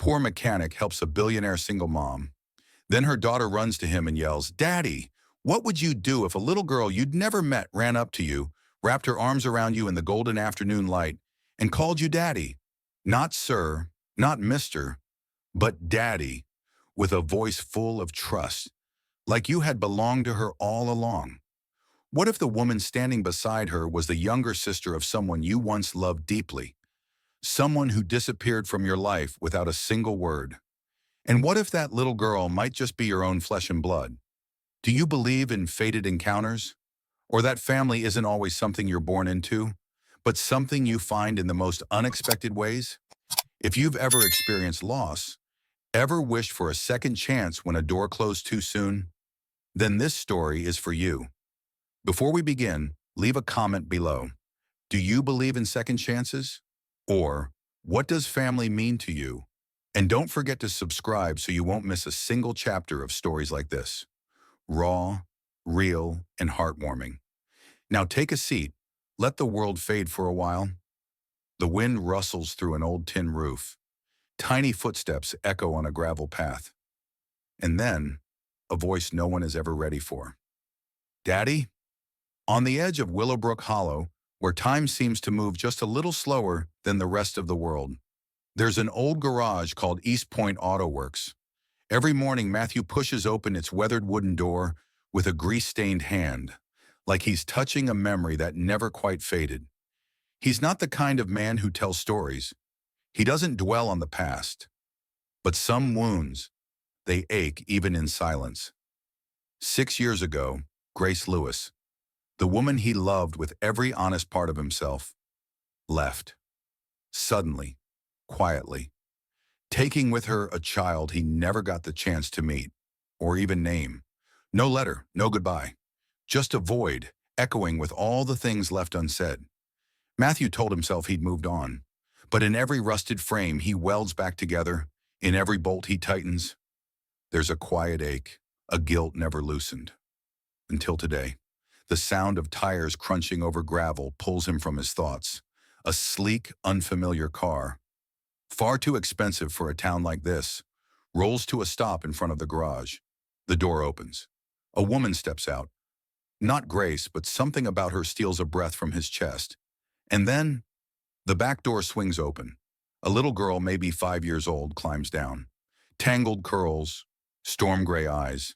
poor mechanic helps a billionaire single mom. Then her daughter runs to him and yells, "Daddy, what would you do if a little girl you'd never met ran up to you, wrapped her arms around you in the golden afternoon light, and called you daddy? Not sir, not mister, but daddy, with a voice full of trust, like you had belonged to her all along." What if the woman standing beside her was the younger sister of someone you once loved deeply? Someone who disappeared from your life without a single word? And what if that little girl might just be your own flesh and blood? Do you believe in fated encounters? Or that family isn't always something you're born into, but something you find in the most unexpected ways? If you've ever experienced loss, ever wished for a second chance when a door closed too soon, then this story is for you. Before we begin, leave a comment below. Do you believe in second chances? Or, what does family mean to you? And don't forget to subscribe so you won't miss a single chapter of stories like this. Raw, real, and heartwarming. Now take a seat. Let the world fade for a while. The wind rustles through an old tin roof. Tiny footsteps echo on a gravel path. And then, a voice no one is ever ready for. "Daddy?" On the edge of Willowbrook Hollow, where time seems to move just a little slower than the rest of the world, there's an old garage called East Point Auto Works. Every morning, Matthew pushes open its weathered wooden door with a grease-stained hand, like he's touching a memory that never quite faded. He's not the kind of man who tells stories. He doesn't dwell on the past. But some wounds, they ache even in silence. 6 years ago, Grace Lewis, the woman he loved with every honest part of himself, left. Suddenly, quietly, taking with her a child he never got the chance to meet, or even name. No letter, no goodbye. Just a void, echoing with all the things left unsaid. Matthew told himself he'd moved on, but in every rusted frame he welds back together, in every bolt he tightens, there's a quiet ache, a guilt never loosened. Until today, the sound of tires crunching over gravel pulls him from his thoughts. A sleek, unfamiliar car, far too expensive for a town like this, rolls to a stop in front of the garage. The door opens. A woman steps out. Not Grace, but something about her steals a breath from his chest. And then, the back door swings open. A little girl, maybe 5 years old, climbs down. Tangled curls, storm gray eyes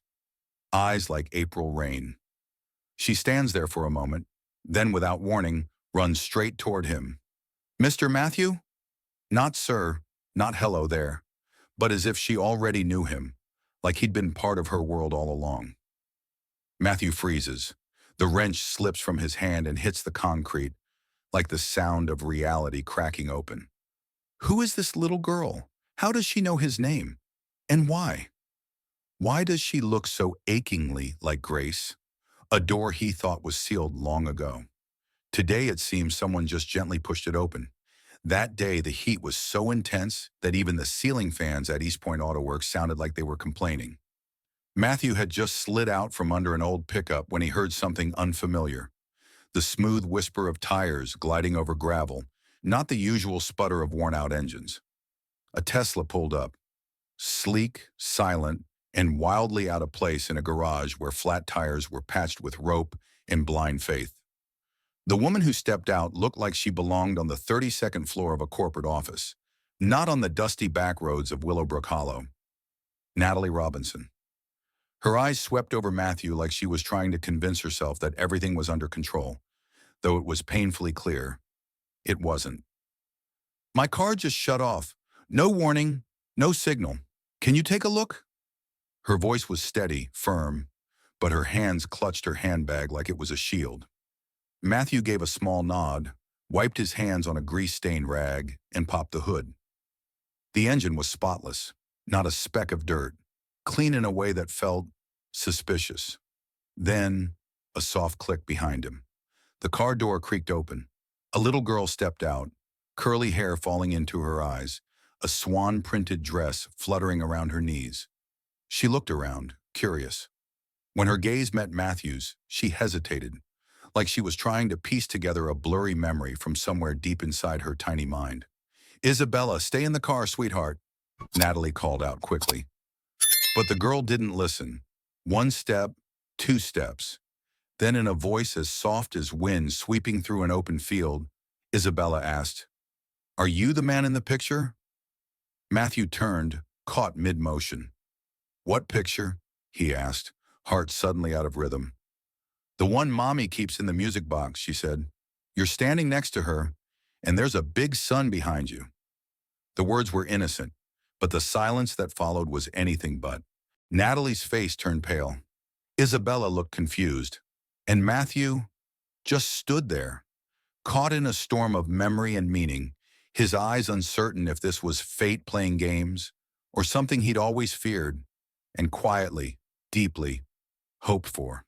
like April rain. She stands there for a moment, then without warning, runs straight toward him. "Mr. Matthew?" Not sir, not hello there, but as if she already knew him, like he'd been part of her world all along. Matthew freezes. The wrench slips from his hand and hits the concrete, like the sound of reality cracking open. Who is this little girl? How does she know his name? And why? Why does she look so achingly like Grace? A door he thought was sealed long ago. Today it seems someone just gently pushed it open. That day the heat was so intense that even the ceiling fans at East Point Auto Works sounded like they were complaining. Matthew had just slid out from under an old pickup when he heard something unfamiliar. The smooth whisper of tires gliding over gravel, not the usual sputter of worn-out engines. A Tesla pulled up, sleek, silent, and wildly out of place in a garage where flat tires were patched with rope and blind faith. The woman who stepped out looked like she belonged on the 32nd floor of a corporate office, not on the dusty back roads of Willowbrook Hollow. Natalie Robinson. Her eyes swept over Matthew like she was trying to convince herself that everything was under control, though it was painfully clear it wasn't. "My car just shut off. No warning, no signal. Can you take a look?" Her voice was steady, firm, but her hands clutched her handbag like it was a shield. Matthew gave a small nod, wiped his hands on a grease-stained rag, and popped the hood. The engine was spotless, not a speck of dirt, clean in a way that felt suspicious. Then, a soft click behind him. The car door creaked open. A little girl stepped out, curly hair falling into her eyes, a swan-printed dress fluttering around her knees. She looked around, curious. When her gaze met Matthew's, she hesitated, like she was trying to piece together a blurry memory from somewhere deep inside her tiny mind. "Isabella, stay in the car, sweetheart." Natalie called out quickly. But the girl didn't listen. One step, two steps. Then in a voice as soft as wind sweeping through an open field, Isabella asked, "Are you the man in the picture?" Matthew turned, caught mid-motion. "What picture?" he asked, heart suddenly out of rhythm. "The one Mommy keeps in the music box," she said. "You're standing next to her, and there's a big sun behind you." The words were innocent, but the silence that followed was anything but. Natalie's face turned pale. Isabella looked confused, and Matthew just stood there, caught in a storm of memory and meaning, his eyes uncertain if this was fate playing games or something he'd always feared and quietly, deeply, hoped for.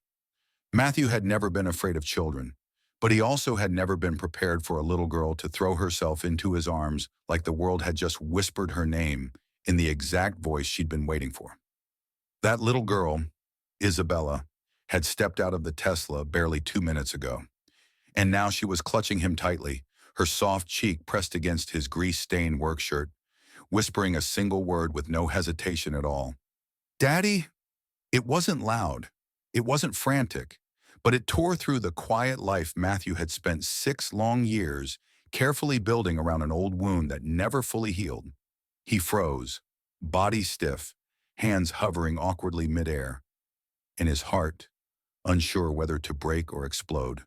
Matthew had never been afraid of children, but he also had never been prepared for a little girl to throw herself into his arms like the world had just whispered her name in the exact voice she'd been waiting for. That little girl, Isabella, had stepped out of the Tesla barely 2 minutes ago, and now she was clutching him tightly, her soft cheek pressed against his grease-stained work shirt, whispering a single word with no hesitation at all. "Daddy?" It wasn't loud. It wasn't frantic, but it tore through the quiet life Matthew had spent 6 long years carefully building around an old wound that never fully healed. He froze, body stiff, hands hovering awkwardly midair, and his heart, unsure whether to break or explode.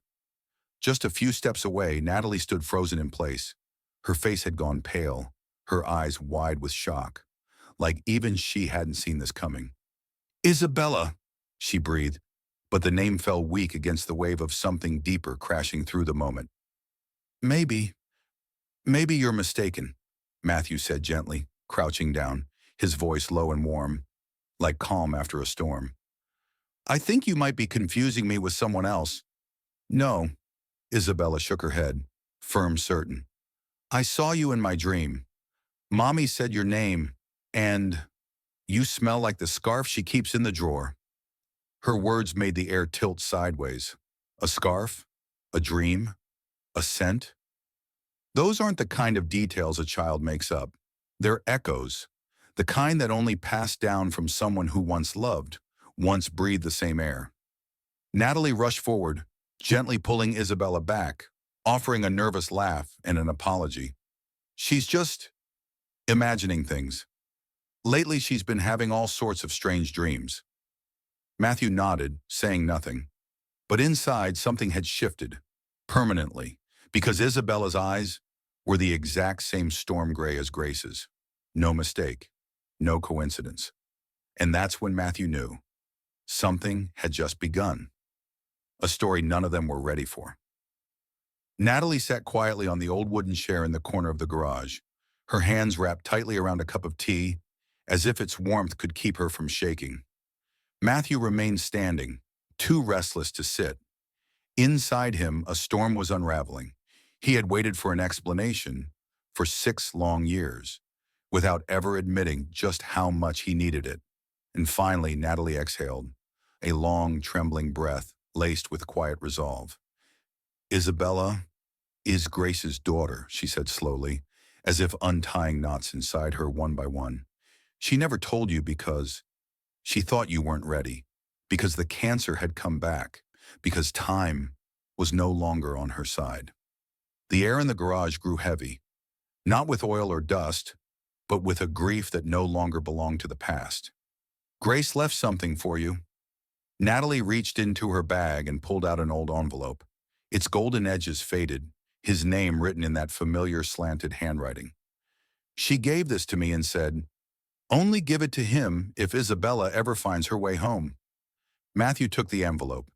Just a few steps away, Natalie stood frozen in place. Her face had gone pale, her eyes wide with shock, like even she hadn't seen this coming. "Isabella," she breathed, but the name fell weak against the wave of something deeper crashing through the moment. "Maybe, maybe you're mistaken," Matthew said gently, crouching down, his voice low and warm, like calm after a storm. "I think you might be confusing me with someone else." "No," Isabella shook her head, firm, certain. "I saw you in my dream. Mommy said your name, and you smell like the scarf she keeps in the drawer." Her words made the air tilt sideways. A scarf? A dream? A scent? Those aren't the kind of details a child makes up. They're echoes, the kind that only passed down from someone who once loved, once breathed the same air. Natalie rushed forward, gently pulling Isabella back, offering a nervous laugh and an apology. "She's just imagining things. Lately she's been having all sorts of strange dreams." Matthew nodded, saying nothing. But inside, something had shifted, permanently, because Isabella's eyes were the exact same storm gray as Grace's. No mistake, no coincidence. And that's when Matthew knew. Something had just begun. A story none of them were ready for. Natalie sat quietly on the old wooden chair in the corner of the garage, her hands wrapped tightly around a cup of tea, as if its warmth could keep her from shaking. Matthew remained standing, too restless to sit. Inside him, a storm was unraveling. He had waited for an explanation for 6 long years, without ever admitting just how much he needed it. And finally, Natalie exhaled, a long, trembling breath laced with quiet resolve. "Isabella is Grace's daughter," she said slowly, as if untying knots inside her one by one. "She never told you because she thought you weren't ready, because the cancer had come back, because time was no longer on her side." The air in the garage grew heavy, not with oil or dust, but with a grief that no longer belonged to the past. "Grace left something for you." Natalie reached into her bag and pulled out an old envelope. Its golden edges faded, his name written in that familiar slanted handwriting. "She gave this to me and said, 'Only give it to him if Isabella ever finds her way home.'" Matthew took the envelope.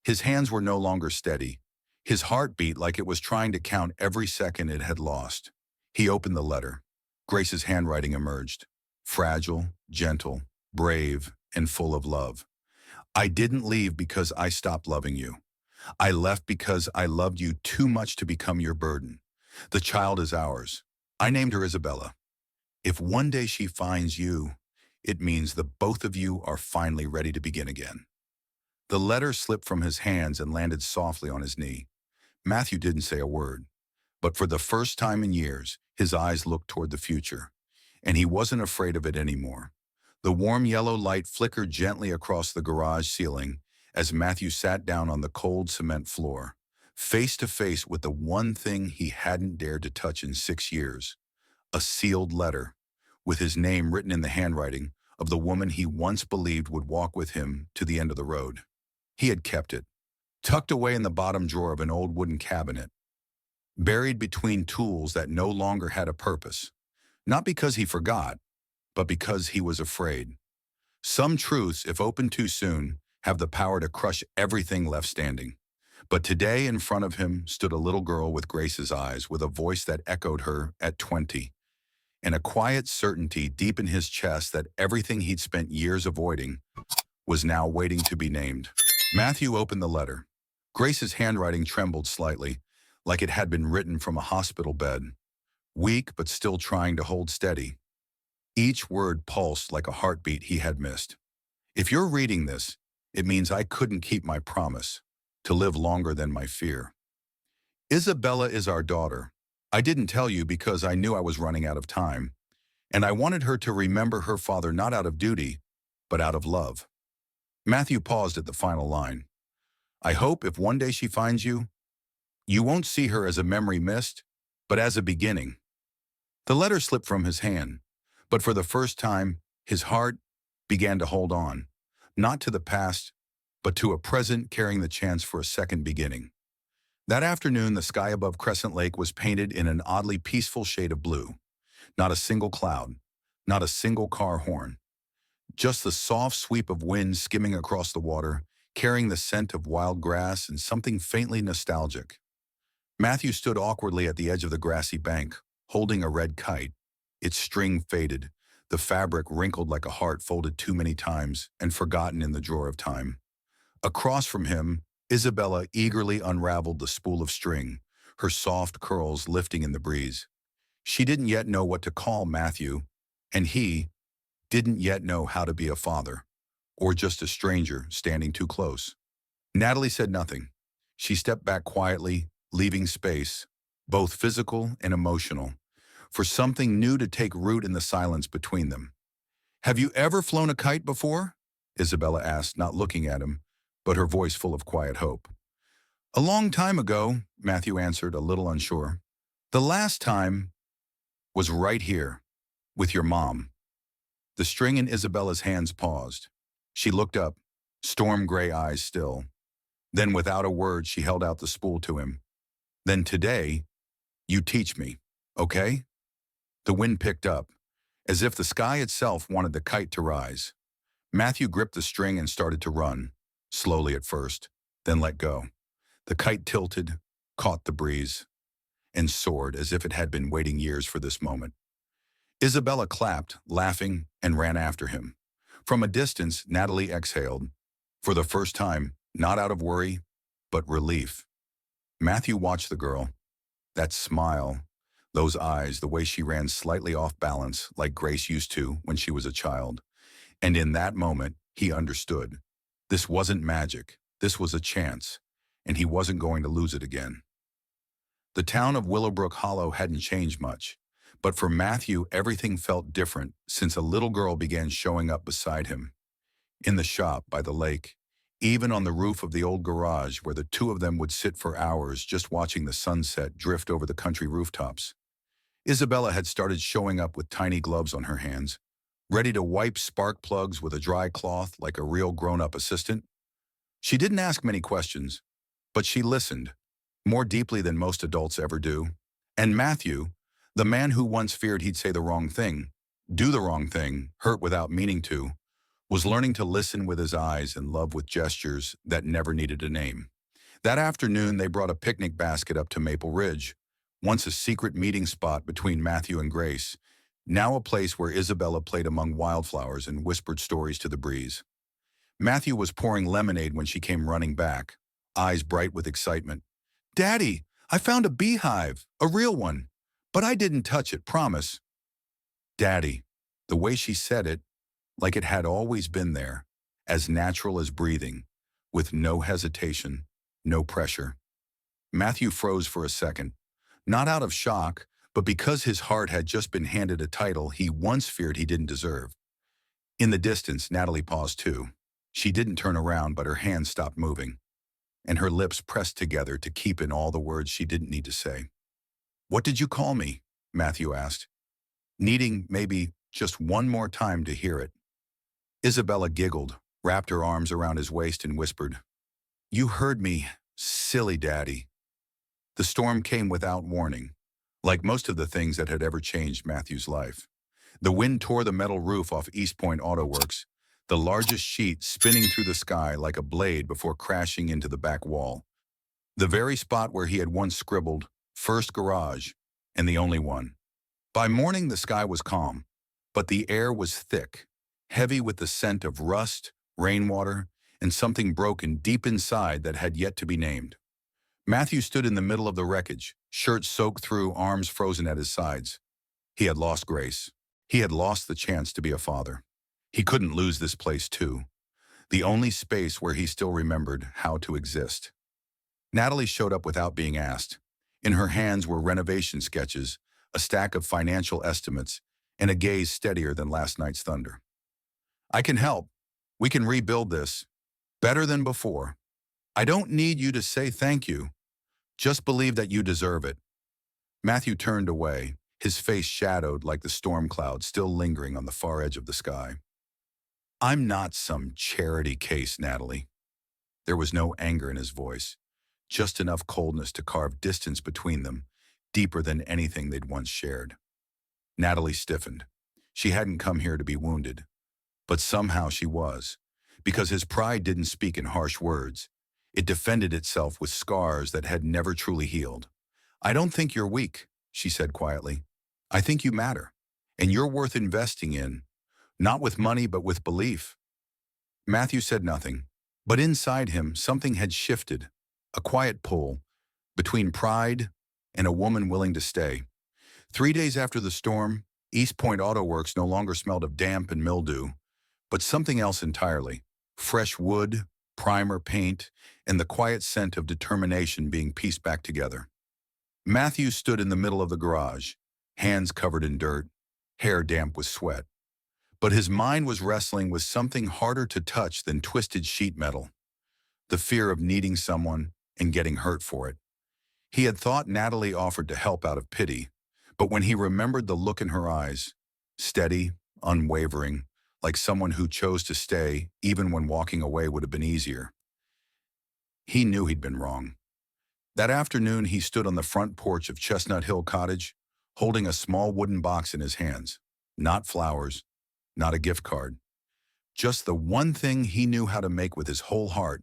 His hands were no longer steady. His heart beat like it was trying to count every second it had lost. He opened the letter. Grace's handwriting emerged. Fragile, gentle, brave, and full of love. "I didn't leave because I stopped loving you. I left because I loved you too much to become your burden. The child is ours. I named her Isabella. If one day she finds you, it means the both of you are finally ready to begin again." The letter slipped from his hands and landed softly on his knee. Matthew didn't say a word, but for the first time in years, his eyes looked toward the future. and he wasn't afraid of it anymore. The warm yellow light flickered gently across the garage ceiling as Matthew sat down on the cold cement floor, face to face with the one thing he hadn't dared to touch in 6 years, a sealed letter, with his name written in the handwriting of the woman he once believed would walk with him to the end of the road. He had kept it, tucked away in the bottom drawer of an old wooden cabinet, buried between tools that no longer had a purpose, not because he forgot, but because he was afraid. Some truths, if opened too soon, have the power to crush everything left standing. But today in front of him stood a little girl with Grace's eyes, with a voice that echoed her at 20, and a quiet certainty deep in his chest that everything he'd spent years avoiding was now waiting to be named. Matthew opened the letter. Grace's handwriting trembled slightly, like it had been written from a hospital bed, weak but still trying to hold steady. Each word pulsed like a heartbeat he had missed. If you're reading this, it means I couldn't keep my promise to live longer than my fear. Isabella is our daughter. I didn't tell you because I knew I was running out of time, and I wanted her to remember her father not out of duty, but out of love. Matthew paused at the final line. I hope if one day she finds you, you won't see her as a memory missed, but as a beginning. The letter slipped from his hand, but for the first time, his heart began to hold on, not to the past, but to a present carrying the chance for a second beginning. That afternoon, the sky above Crescent Lake was painted in an oddly peaceful shade of blue. Not a single cloud, not a single car horn. Just the soft sweep of wind skimming across the water, carrying the scent of wild grass and something faintly nostalgic. Matthew stood awkwardly at the edge of the grassy bank, holding a red kite. Its string faded, the fabric wrinkled like a heart folded too many times and forgotten in the drawer of time. Across from him, Isabella eagerly unraveled the spool of string, her soft curls lifting in the breeze. She didn't yet know what to call Matthew, and he didn't yet know how to be a father, or just a stranger standing too close. Natalie said nothing. She stepped back quietly, leaving space, both physical and emotional, for something new to take root in the silence between them. Have you ever flown a kite before? Isabella asked, not looking at him, but her voice full of quiet hope. A long time ago, Matthew answered, a little unsure. The last time was right here, with your mom. The string in Isabella's hands paused. She looked up, storm-gray eyes still. Then without a word, she held out the spool to him. Then today, you teach me, okay? The wind picked up, as if the sky itself wanted the kite to rise. Matthew gripped the string and started to run, slowly at first, then let go. The kite tilted, caught the breeze, and soared as if it had been waiting years for this moment. Isabella clapped, laughing, and ran after him. From a distance, Natalie exhaled, for the first time, not out of worry, but relief. Matthew watched the girl. That smile, those eyes, the way she ran slightly off balance, like Grace used to when she was a child. And in that moment, he understood. This wasn't magic. This was a chance, and he wasn't going to lose it again. The town of Willowbrook Hollow hadn't changed much, but for Matthew, everything felt different since a little girl began showing up beside him. In the shop, by the lake, even on the roof of the old garage where the two of them would sit for hours just watching the sunset drift over the country rooftops. Isabella had started showing up with tiny gloves on her hands, ready to wipe spark plugs with a dry cloth like a real grown-up assistant. She didn't ask many questions, but she listened, more deeply than most adults ever do. And Matthew, the man who once feared he'd say the wrong thing, do the wrong thing, hurt without meaning to, was learning to listen with his eyes and love with gestures that never needed a name. That afternoon, they brought a picnic basket up to Maple Ridge, once a secret meeting spot between Matthew and Grace, now a place where Isabella played among wildflowers and whispered stories to the breeze. Matthew was pouring lemonade when she came running back, eyes bright with excitement. Daddy, I found a beehive, a real one, but I didn't touch it, promise. Daddy, the way she said it, like it had always been there, as natural as breathing, with no hesitation, no pressure. Matthew froze for a second, not out of shock, but because his heart had just been handed a title he once feared he didn't deserve. In the distance, Natalie paused too. She didn't turn around, but her hands stopped moving, and her lips pressed together to keep in all the words she didn't need to say. "What did you call me?" Matthew asked, needing maybe just one more time to hear it. Isabella giggled, wrapped her arms around his waist and whispered, "You heard me, silly daddy." The storm came without warning, like most of the things that had ever changed Matthew's life. The wind tore the metal roof off East Point Auto Works, the largest sheet spinning through the sky like a blade before crashing into the back wall. The very spot where he had once scribbled, "First garage," and the only one. By morning the sky was calm, but the air was thick, heavy with the scent of rust, rainwater, and something broken deep inside that had yet to be named. Matthew stood in the middle of the wreckage, shirt soaked through, arms frozen at his sides. He had lost Grace. He had lost the chance to be a father. He couldn't lose this place too, the only space where he still remembered how to exist. Natalie showed up without being asked. In her hands were renovation sketches, a stack of financial estimates, and a gaze steadier than last night's thunder. "I can help. We can rebuild this. Better than before. I don't need you to say thank you. Just believe that you deserve it." Matthew turned away, his face shadowed like the storm cloud still lingering on the far edge of the sky. "I'm not some charity case, Natalie." There was no anger in his voice, just enough coldness to carve distance between them, deeper than anything they'd once shared. Natalie stiffened. She hadn't come here to be wounded, but somehow she was, because his pride didn't speak in harsh words. It defended itself with scars that had never truly healed. "I don't think you're weak," she said quietly. "I think you matter, and you're worth investing in, not with money but with belief." Matthew said nothing, but inside him something had shifted, a quiet pull, between pride and a woman willing to stay. 3 days after the storm, East Point Auto Works no longer smelled of damp and mildew, but something else entirely: fresh wood, primer, paint, and the quiet scent of determination being pieced back together. Matthew stood in the middle of the garage, hands covered in dirt, hair damp with sweat. But his mind was wrestling with something harder to touch than twisted sheet metal: the fear of needing someone and getting hurt for it. He had thought Natalie offered to help out of pity, but when he remembered the look in her eyes, steady, unwavering, like someone who chose to stay even when walking away would have been easier, he knew he'd been wrong. That afternoon he stood on the front porch of Chestnut Hill Cottage, holding a small wooden box in his hands. Not flowers, not a gift card. Just the one thing he knew how to make with his whole heart: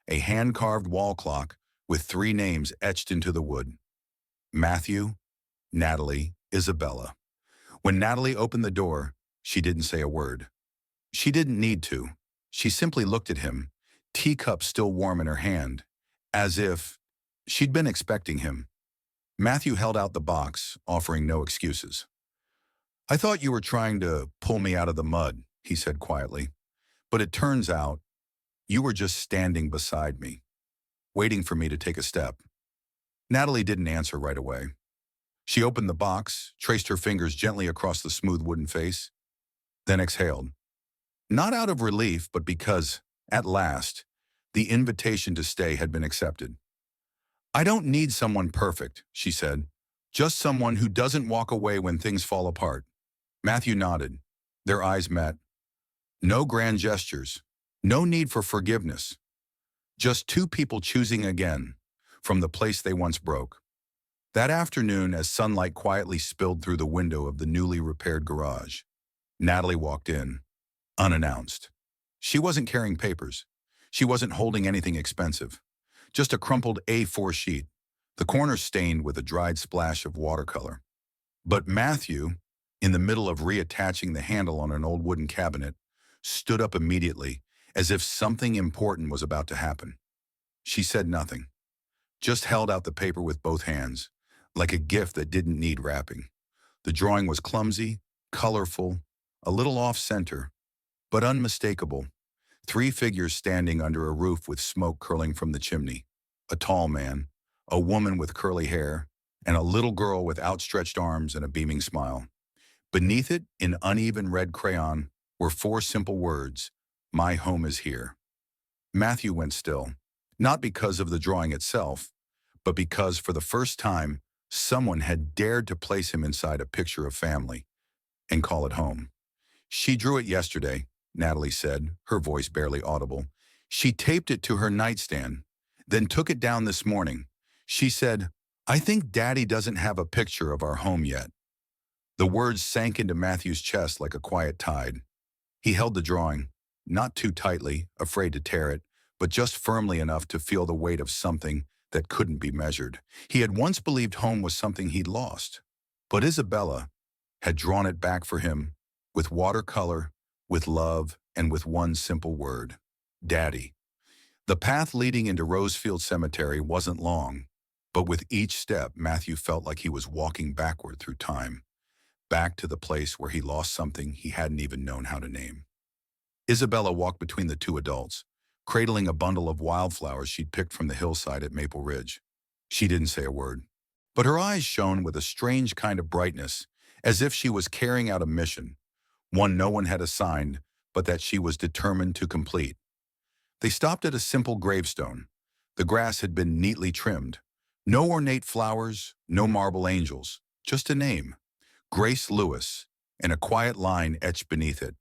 a hand-carved wall clock with 3 names etched into the wood: Matthew, Natalie, Isabella. When Natalie opened the door, she didn't say a word. She didn't need to. She simply looked at him, teacup still warm in her hand, as if she'd been expecting him. Matthew held out the box, offering no excuses. "I thought you were trying to pull me out of the mud," he said quietly. "But it turns out you were just standing beside me, waiting for me to take a step." Natalie didn't answer right away. She opened the box, traced her fingers gently across the smooth wooden face, then exhaled. Not out of relief, but because, at last, the invitation to stay had been accepted. "I don't need someone perfect," she said. "Just someone who doesn't walk away when things fall apart." Matthew nodded. Their eyes met. No grand gestures, no need for forgiveness. Just 2 people choosing again, from the place they once broke. That afternoon, as sunlight quietly spilled through the window of the newly repaired garage, Natalie walked in, unannounced. She wasn't carrying papers. She wasn't holding anything expensive. Just a crumpled A4 sheet, the corners stained with a dried splash of watercolor. But Matthew, in the middle of reattaching the handle on an old wooden cabinet, stood up immediately, as if something important was about to happen. She said nothing, just held out the paper with both hands, like a gift that didn't need wrapping. The drawing was clumsy, colorful, a little off-center, but unmistakable. 3 figures standing under a roof with smoke curling from the chimney. A tall man, a woman with curly hair, and a little girl with outstretched arms and a beaming smile. Beneath it, in uneven red crayon, were four simple words: "My home is here." Matthew went still, not because of the drawing itself, but because for the first time, someone had dared to place him inside a picture of family and call it home. "She drew it yesterday," Natalie said, her voice barely audible. "She taped it to her nightstand, then took it down this morning. She said, 'I think Daddy doesn't have a picture of our home yet.'" The words sank into Matthew's chest like a quiet tide. He held the drawing, not too tightly, afraid to tear it, but just firmly enough to feel the weight of something that couldn't be measured. He had once believed home was something he'd lost, but Isabella had drawn it back for him, with watercolor, with love, and with one simple word: Daddy. The path leading into Rosefield Cemetery wasn't long, but with each step, Matthew felt like he was walking backward through time, back to the place where he lost something he hadn't even known how to name. Isabella walked between the two adults, cradling a bundle of wildflowers she'd picked from the hillside at Maple Ridge. She didn't say a word, but her eyes shone with a strange kind of brightness, as if she was carrying out a mission, one no one had assigned, but that she was determined to complete. They stopped at a simple gravestone. The grass had been neatly trimmed. No ornate flowers, no marble angels, just a name: Grace Lewis, and a quiet line etched beneath it: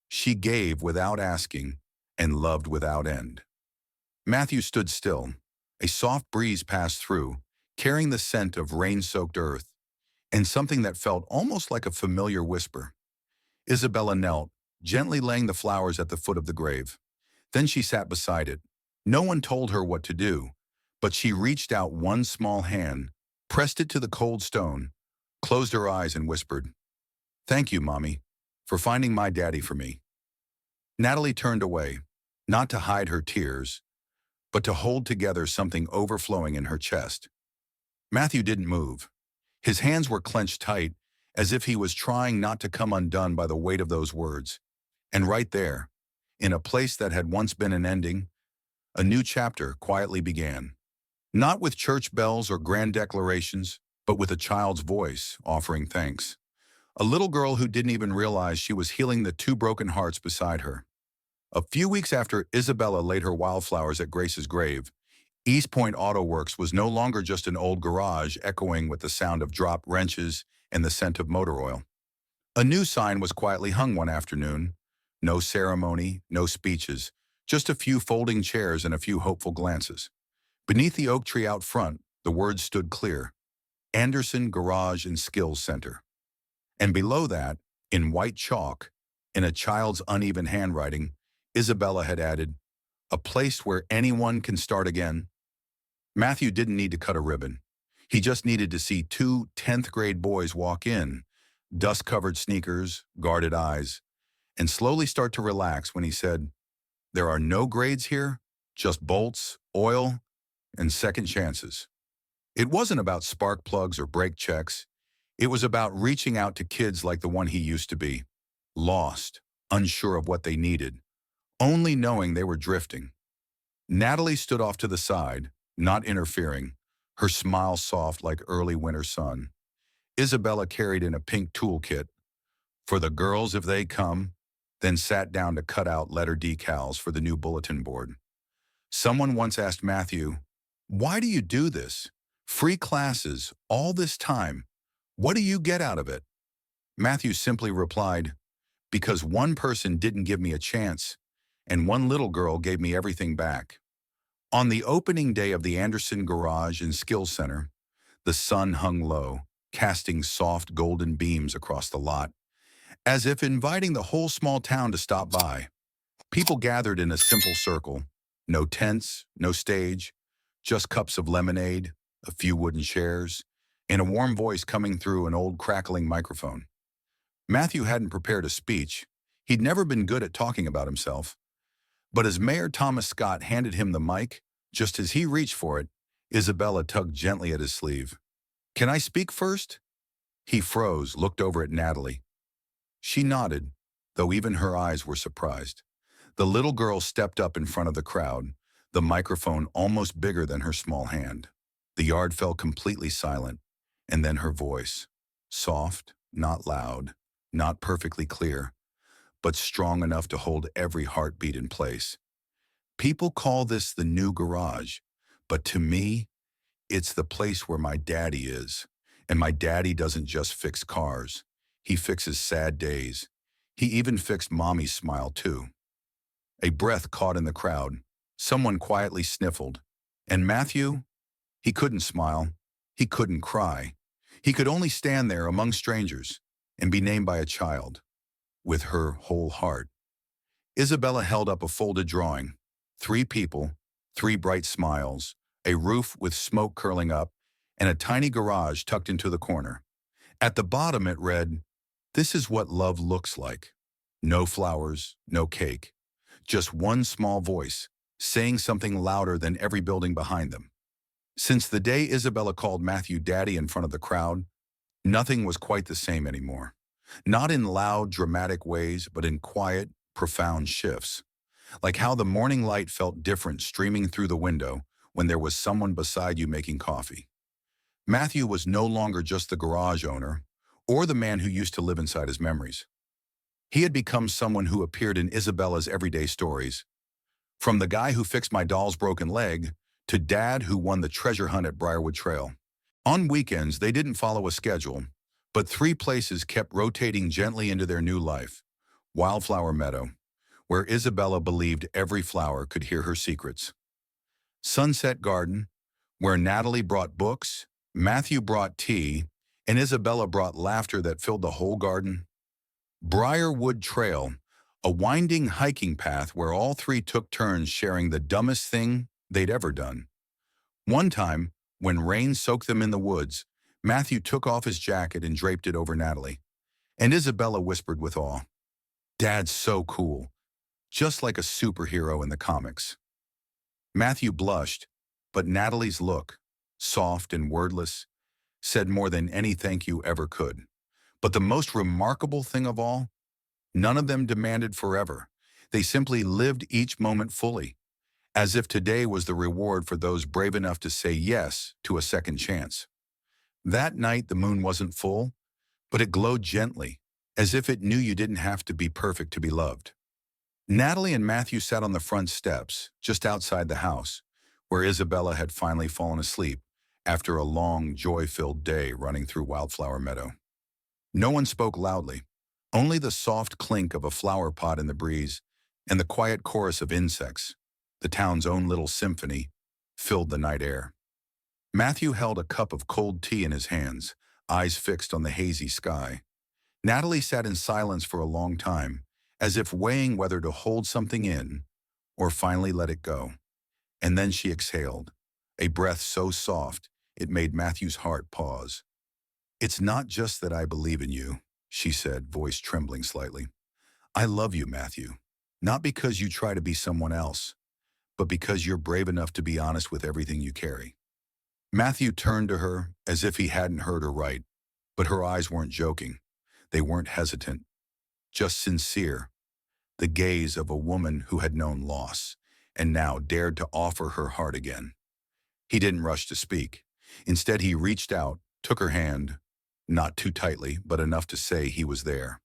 "She gave without asking and loved without end." Matthew stood still. A soft breeze passed through, carrying the scent of rain-soaked earth, and something that felt almost like a familiar whisper. Isabella knelt, gently laying the flowers at the foot of the grave. Then she sat beside it. No one told her what to do, but she reached out one small hand, pressed it to the cold stone, closed her eyes and whispered, "Thank you, Mommy, for finding my daddy for me." Natalie turned away, not to hide her tears, but to hold together something overflowing in her chest. Matthew didn't move. His hands were clenched tight, as if he was trying not to come undone by the weight of those words. And right there, in a place that had once been an ending, a new chapter quietly began. Not with church bells or grand declarations, but with a child's voice offering thanks. A little girl who didn't even realize she was healing the two broken hearts beside her. A few weeks after Isabella laid her wildflowers at Grace's grave, East Point Auto Works was no longer just an old garage echoing with the sound of dropped wrenches and the scent of motor oil. A new sign was quietly hung one afternoon. No ceremony, no speeches, just a few folding chairs and a few hopeful glances. Beneath the oak tree out front, the words stood clear: Anderson Garage and Skills Center. And below that, in white chalk, in a child's uneven handwriting, Isabella had added, "A place where anyone can start again." Matthew didn't need to cut a ribbon. He just needed to see two 10th grade boys walk in, dust-covered sneakers, guarded eyes, and slowly start to relax when he said, "There are no grades here, just bolts, oil, and second chances." It wasn't about spark plugs or brake checks. It was about reaching out to kids like the one he used to be, lost, unsure of what they needed, only knowing they were drifting. Natalie stood off to the side, not interfering, her smile soft like early winter sun. Isabella carried in a pink toolkit, "For the girls if they come," then sat down to cut out letter decals for the new bulletin board. Someone once asked Matthew, "Why do you do this? Free classes, all this time. What do you get out of it?" Matthew simply replied, "Because one person didn't give me a chance, and one little girl gave me everything back." On the opening day of the Anderson Garage and Skills Center, the sun hung low, casting soft golden beams across the lot, as if inviting the whole small town to stop by. People gathered in a simple circle. No tents, no stage, just cups of lemonade, a few wooden chairs, and a warm voice coming through an old crackling microphone. Matthew hadn't prepared a speech. He'd never been good at talking about himself. But as Mayor Thomas Scott handed him the mic, just as he reached for it, Isabella tugged gently at his sleeve. "Can I speak first?" He froze, looked over at Natalie. She nodded, though even her eyes were surprised. The little girl stepped up in front of the crowd, the microphone almost bigger than her small hand. The yard fell completely silent. And then her voice. Soft, not loud, not perfectly clear, but strong enough to hold every heartbeat in place. People call this the new garage, but to me, it's the place where my daddy is. And my daddy doesn't just fix cars. He fixes sad days. He even fixed mommy's smile too. A breath caught in the crowd. Someone quietly sniffled. And Matthew? He couldn't smile. He couldn't cry. He could only stand there among strangers and be named by a child with her whole heart. Isabella held up a folded drawing. 3 people, 3 bright smiles, a roof with smoke curling up, and a tiny garage tucked into the corner. At the bottom it read, "This is what love looks like." No flowers, no cake. Just one small voice, saying something louder than every building behind them. Since the day Isabella called Matthew daddy in front of the crowd, nothing was quite the same anymore. Not in loud, dramatic ways, but in quiet, profound shifts. Like how the morning light felt different streaming through the window when there was someone beside you making coffee. Matthew was no longer just the garage owner or the man who used to live inside his memories. He had become someone who appeared in Isabella's everyday stories. From the guy who fixed my doll's broken leg to dad who won the treasure hunt at Briarwood Trail. On weekends, they didn't follow a schedule, but 3 places kept rotating gently into their new life. Wildflower Meadow, where Isabella believed every flower could hear her secrets. Sunset Garden, where Natalie brought books, Matthew brought tea, and Isabella brought laughter that filled the whole garden. Briarwood Trail, a winding hiking path where all 3 took turns sharing the dumbest thing they'd ever done. One time, when rain soaked them in the woods, Matthew took off his jacket and draped it over Natalie. And Isabella whispered with awe, "Dad's so cool, just like a superhero in the comics." Matthew blushed, but Natalie's look, soft and wordless, said more than any thank you ever could. But the most remarkable thing of all, none of them demanded forever. They simply lived each moment fully, as if today was the reward for those brave enough to say yes to a second chance. That night the moon wasn't full, but it glowed gently, as if it knew you didn't have to be perfect to be loved. Natalie and Matthew sat on the front steps, just outside the house, where Isabella had finally fallen asleep after a long, joy-filled day running through Wildflower Meadow. No one spoke loudly, only the soft clink of a flower pot in the breeze and the quiet chorus of insects, the town's own little symphony, filled the night air. Matthew held a cup of cold tea in his hands, eyes fixed on the hazy sky. Natalie sat in silence for a long time, as if weighing whether to hold something in or finally let it go. And then she exhaled, a breath so soft it made Matthew's heart pause. "It's not just that I believe in you," she said, voice trembling slightly. "I love you, Matthew, not because you try to be someone else, but because you're brave enough to be honest with everything you carry." Matthew turned to her as if he hadn't heard her right, but her eyes weren't joking. They weren't hesitant, just sincere, the gaze of a woman who had known loss and now dared to offer her heart again. He didn't rush to speak. Instead, he reached out, took her hand, not too tightly, but enough to say he was there.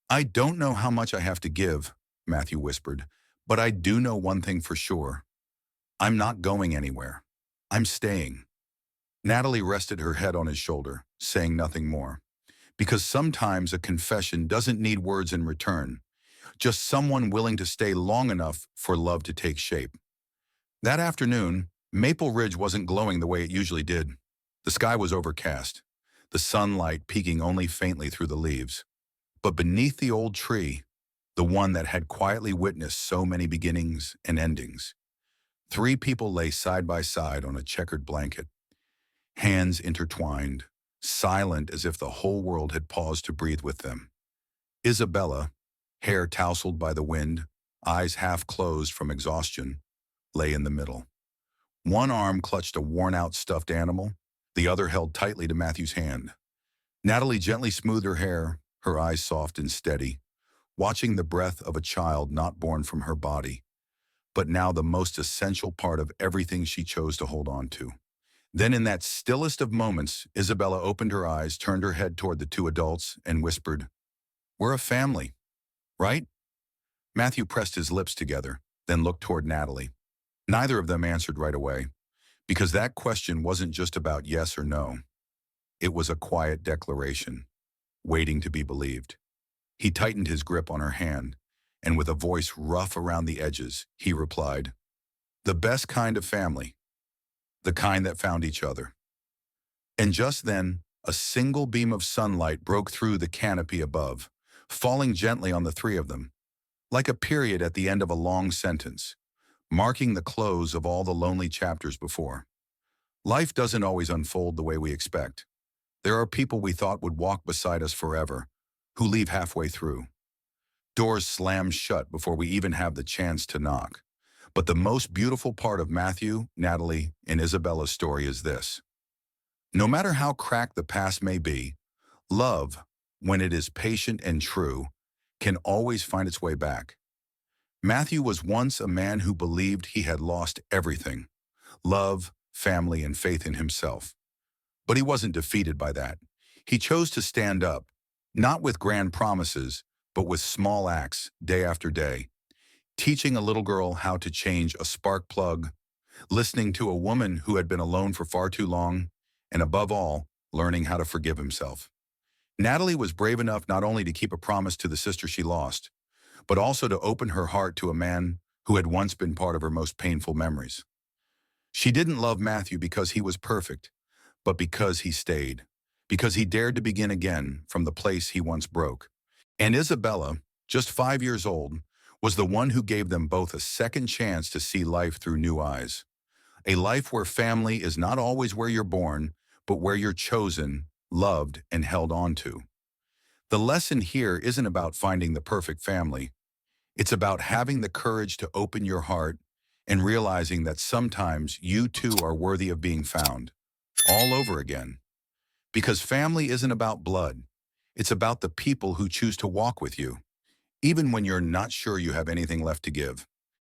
"I don't know how much I have to give," Matthew whispered, "but I do know one thing for sure. I'm not going anywhere. I'm staying." Natalie rested her head on his shoulder, saying nothing more. Because sometimes a confession doesn't need words in return, just someone willing to stay long enough for love to take shape. That afternoon, Maple Ridge wasn't glowing the way it usually did. The sky was overcast, the sunlight peeking only faintly through the leaves. But beneath the old tree, the one that had quietly witnessed so many beginnings and endings, 3 people lay side by side on a checkered blanket, hands intertwined, silent as if the whole world had paused to breathe with them. Isabella, hair tousled by the wind, eyes half closed from exhaustion, lay in the middle. One arm clutched a worn-out stuffed animal, the other held tightly to Matthew's hand. Natalie gently smoothed her hair, her eyes soft and steady, watching the breath of a child not born from her body, but now the most essential part of everything she chose to hold on to. Then in that stillest of moments, Isabella opened her eyes, turned her head toward the two adults, and whispered, "We're a family, right?" Matthew pressed his lips together, then looked toward Natalie. Neither of them answered right away, because that question wasn't just about yes or no. It was a quiet declaration, waiting to be believed. He tightened his grip on her hand, and with a voice rough around the edges, he replied, "The best kind of family, the kind that found each other." And just then, a single beam of sunlight broke through the canopy above, falling gently on the three of them, like a period at the end of a long sentence, marking the close of all the lonely chapters before. Life doesn't always unfold the way we expect. There are people we thought would walk beside us forever, who leave halfway through. Doors slam shut before we even have the chance to knock. But the most beautiful part of Matthew, Natalie, and Isabella's story is this. No matter how cracked the past may be, love, when it is patient and true, can always find its way back. Matthew was once a man who believed he had lost everything: love, family, and faith in himself. But he wasn't defeated by that. He chose to stand up, not with grand promises, but with small acts, day after day, teaching a little girl how to change a spark plug, listening to a woman who had been alone for far too long, and above all, learning how to forgive himself. Natalie was brave enough not only to keep a promise to the sister she lost, but also to open her heart to a man who had once been part of her most painful memories. She didn't love Matthew because he was perfect, but because he stayed, because he dared to begin again from the place he once broke. And Isabella, just 5 years old, was the one who gave them both a second chance to see life through new eyes. A life where family is not always where you're born, but where you're chosen, loved, and held on to. The lesson here isn't about finding the perfect family. It's about having the courage to open your heart and realizing that sometimes you too are worthy of being found, all over again. Because family isn't about blood. It's about the people who choose to walk with you, even when you're not sure you have anything left to give.